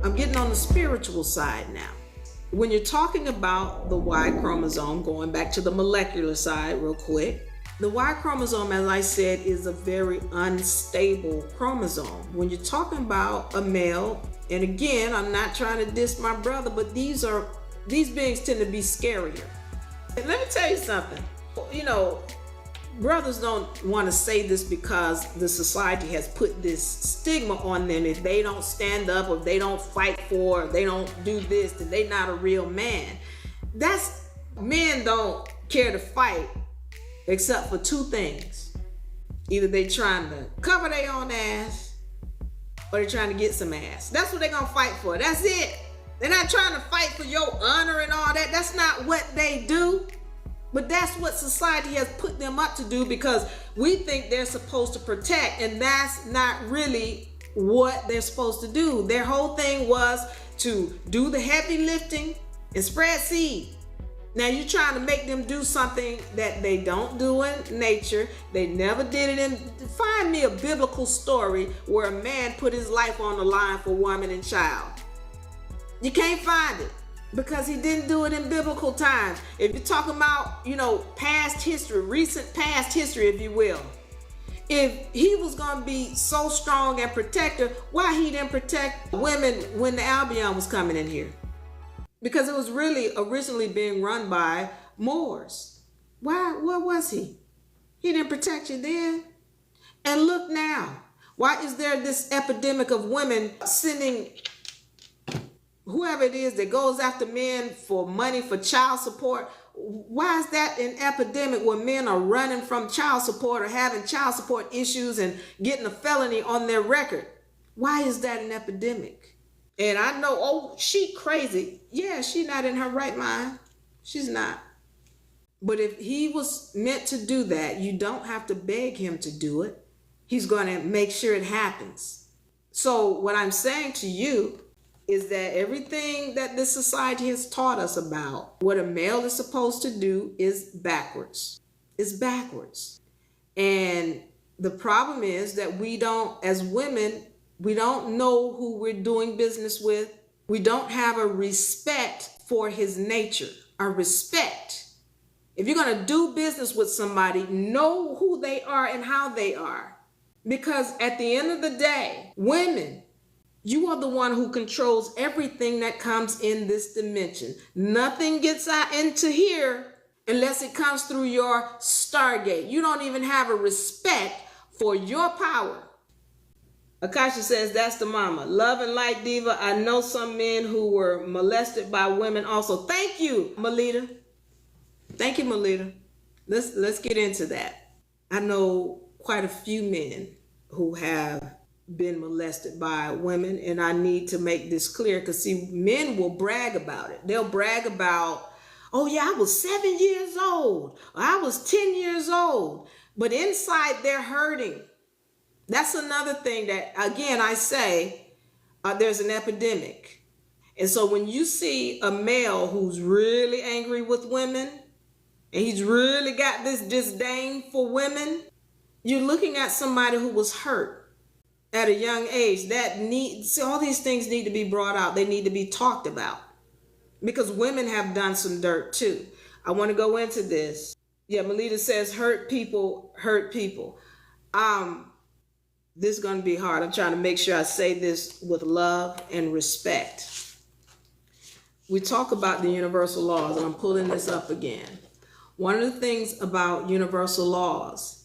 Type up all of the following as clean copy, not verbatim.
I'm getting on the spiritual side now. When you're talking about the Y chromosome, going back to the molecular side real quick, the Y chromosome, as I said, is a very unstable chromosome. When you're talking about a male, and again, I'm not trying to diss my brother, but these beings tend to be scarier. And let me tell you something. You know, brothers don't want to say this because the society has put this stigma on them. If they don't stand up, or if they don't fight for, or they don't do this, then they're not a real man. Men don't care to fight except for two things. Either they trying to cover their own ass, or they're trying to get some ass. That's what they're gonna fight for. That's it. They're not trying to fight for your honor and all that. That's not what they do. But that's what society has put them up to do, because we think they're supposed to protect, and that's not really what they're supposed to do. Their whole thing was to do the heavy lifting and spread seed. Now you're trying to make them do something that they don't do in nature. They never did it find me a biblical story where a man put his life on the line for woman and child. You can't find it, because he didn't do it in biblical times. If you're talking about, past history, recent past history, if you will, if he was going to be so strong and protective, why he didn't protect women when the Albion was coming in here? Because it was really originally being run by Moors. Why? What was he? He didn't protect you then. And look now. Why is there this epidemic of women sending whoever it is that goes after men for money for child support? Why is that an epidemic where men are running from child support or having child support issues and getting a felony on their record? Why is that an epidemic? And I know, oh, she crazy. Yeah, she's not in her right mind. She's not. But if he was meant to do that, you don't have to beg him to do it. He's going to make sure it happens. So what I'm saying to you is that everything that this society has taught us about what a male is supposed to do is backwards. It's backwards. And the problem is that we don't, as women, we don't know who we're doing business with. We don't have a respect for his nature, a respect. If you're going to do business with somebody, know who they are and how they are. Because at the end of the day, women, you are the one who controls everything that comes in this dimension. Nothing gets out into here unless it comes through your Stargate. You don't even have a respect for your power. Akasha says, that's the mama. Love and light diva. I know some men who were molested by women also. Thank you, Melita. Thank you, Melita. Let's get into that. I know quite a few men who have been molested by women, and I need to make this clear, because see, men will brag about it. They'll brag about, oh yeah, I was 7 years old, or I was 10 years old, but inside they're hurting. That's another thing that, again, I say, there's an epidemic. And so when you see a male who's really angry with women, and he's really got this disdain for women, you're looking at somebody who was hurt at a young age. All these things need to be brought out. They need to be talked about, because women have done some dirt too. I want to go into this. Yeah, Melita says, hurt people hurt people. This is going to be hard. I'm trying to make sure I say this with love and respect. We talk about the universal laws, and I'm pulling this up again. One of the things about universal laws,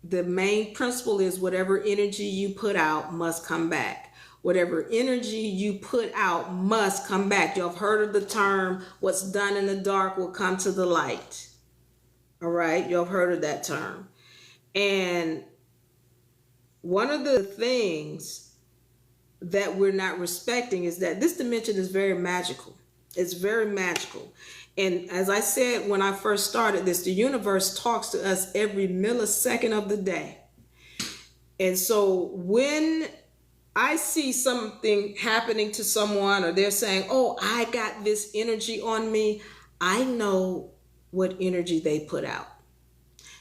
the main principle is whatever energy you put out must come back. Whatever energy you put out must come back. Y'all have heard of the term, what's done in the dark will come to the light. All right, y'all have heard of that term. And one of the things that we're not respecting is that this dimension is very magical. It's very magical. And as I said when I first started this, the universe talks to us every millisecond of the day. And so when I see something happening to someone, or they're saying, oh, I got this energy on me, I know what energy they put out.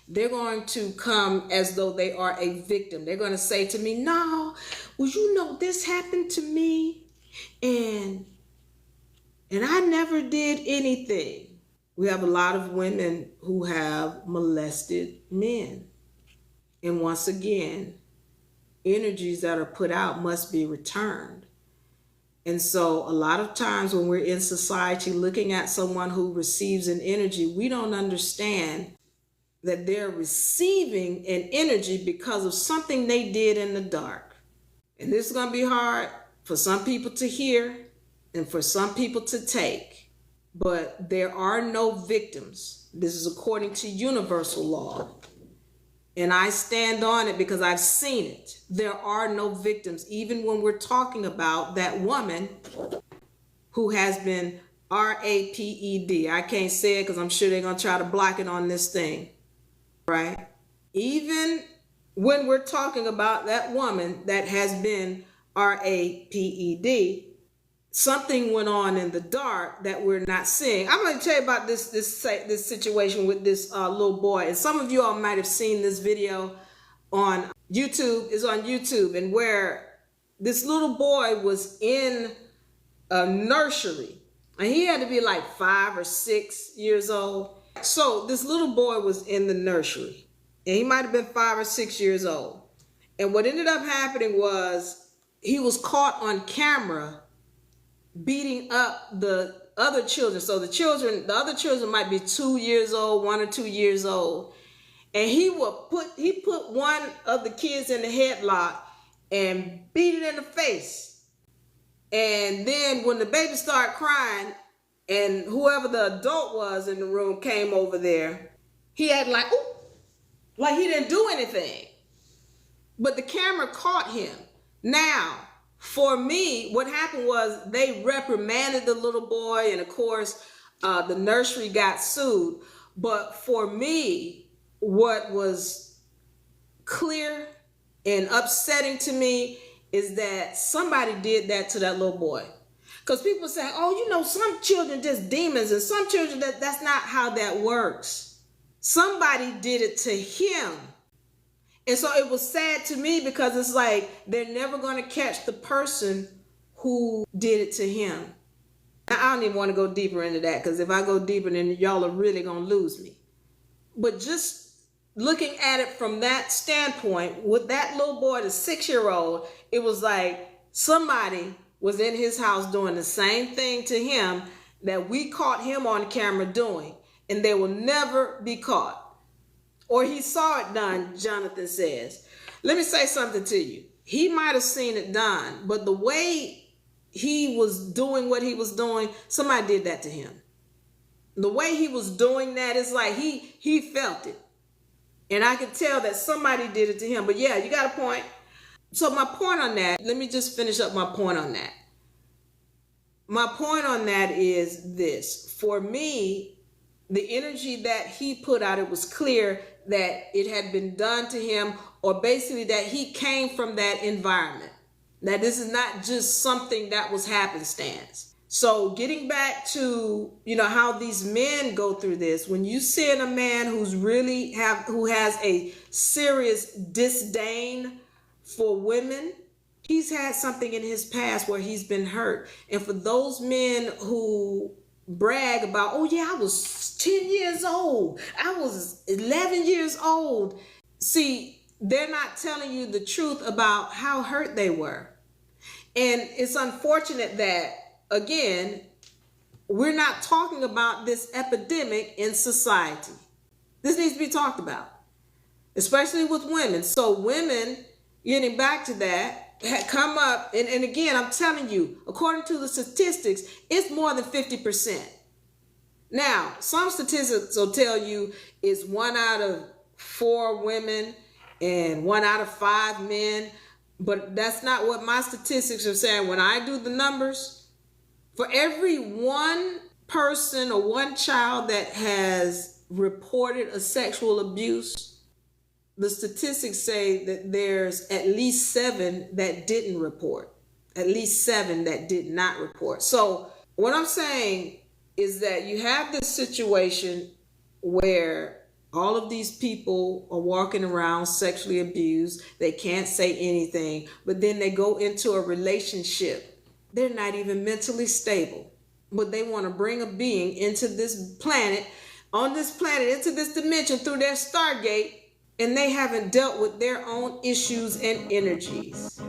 They're going to come as though they are a victim. They're going to say to me, no, well, you know, this happened to me. And I never did anything. We have a lot of women who have molested men. And once again, energies that are put out must be returned. And so a lot of times when we're in society looking at someone who receives an energy, we don't understand that they're receiving an energy because of something they did in the dark. And this is going to be hard for some people to hear and for some people to take. But there are no victims. This is according to universal law. And I stand on it because I've seen it. There are no victims, even when we're talking about that woman who has been raped. I can't say it because I'm sure they're going to try to block it on this thing, right? Even when we're talking about that woman that has been raped, something went on in the dark that we're not seeing. I'm going to tell you about this situation with this little boy. And some of you all might have seen this video on YouTube. It's on YouTube, and where this little boy was in a nursery, and he had to be like 5 or 6 years old. So this little boy was in the nursery, and he might have been 5 or 6 years old. And what ended up happening was he was caught on camera beating up the other children. So the other children might be 2 years old, 1 or 2 years old. And he put one of the kids in the headlock and beat it in the face. And then when the baby started crying and whoever the adult was in the room came over there, he had like he didn't do anything. But the camera caught him. Now, for me, what happened was they reprimanded the little boy, and of course, the nursery got sued. But for me, what was clear and upsetting to me is that somebody did that to that little boy. Because people say, oh, some children just demons, and some children, that's not how that works. Somebody did it to him. And so it was sad to me because it's like they're never going to catch the person who did it to him. Now, I don't even want to go deeper into that, because if I go deeper, then y'all are really going to lose me. But just looking at it from that standpoint, with that little boy, the 6-year-old, it was like somebody was in his house doing the same thing to him that we caught him on camera doing, and they will never be caught. Or he saw it done, Jonathan says. Let me say something to you. He might have seen it done, but the way he was doing what he was doing, somebody did that to him. The way he was doing that is like he felt it. And I could tell that somebody did it to him. But yeah, you got a point. So my point on that, let me just finish up my point on that. My point on that is this. For me, the energy that he put out, it was clear that it had been done to him, or basically that he came from that environment. That this is not just something that was happenstance. So getting back to, how these men go through this, when you see a man who has a serious disdain for women, he's had something in his past where he's been hurt. And for those men who brag about, oh yeah, I was 10 years old, I was 11 years old. See, they're not telling you the truth about how hurt they were. And it's unfortunate that, again, we're not talking about this epidemic in society. This needs to be talked about, especially with women. So women, getting back to that, had come up, and again, I'm telling you, according to the statistics, it's more than 50%. Now, some statistics will tell you it's 1 out of 4 women and 1 out of 5 men, but that's not what my statistics are saying. When I do the numbers, for every one person or one child that has reported a sexual abuse, the statistics say that there's at least 7 that didn't report, at least 7 that did not report. So what I'm saying is that you have this situation where all of these people are walking around sexually abused. They can't say anything, but then they go into a relationship They're not even mentally stable, but they want to bring a being into this planet, into this dimension through their Stargate, and they haven't dealt with their own issues and energies.